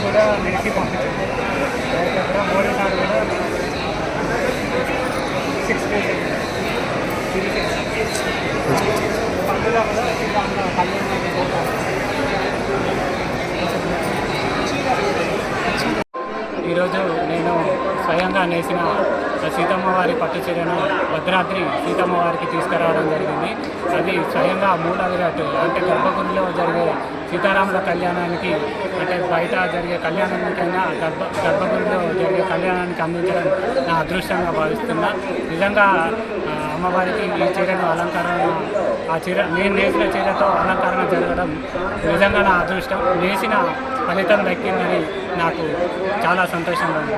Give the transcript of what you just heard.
కూడా నేసి పంపించారు. కూడా మోడీ సార్ కూడా 6 days పండుగ కూడా ఇంకా అంత కళ్యాణానికి పోతారు. ఈరోజు నేను స్వయంగా నేసిన సీతమ్మ వారి పట్టు చీరను భద్రాద్రి సీతమ్మ వారికి తీసుకురావడం జరిగింది. అది స్వయంగా మూల విరాట్ అంటే గర్భగుడిలో జరిగే సీతారాముల కళ్యాణానికి అంటే బయట జరిగే కళ్యాణానికైనా గర్భగుడిలో జరిగే కళ్యాణానికి అందించడం నా అదృష్టంగా భావిస్తున్నా. నిజంగా అమ్మవారికి ఈ చీరను నేను నేసిన చీరతో అలంకరణ జరగడం నిజంగా నా అదృష్టం. నేసిన ఫలితం దక్కిందని నాకు చాలా సంతోషంగా ఉంది.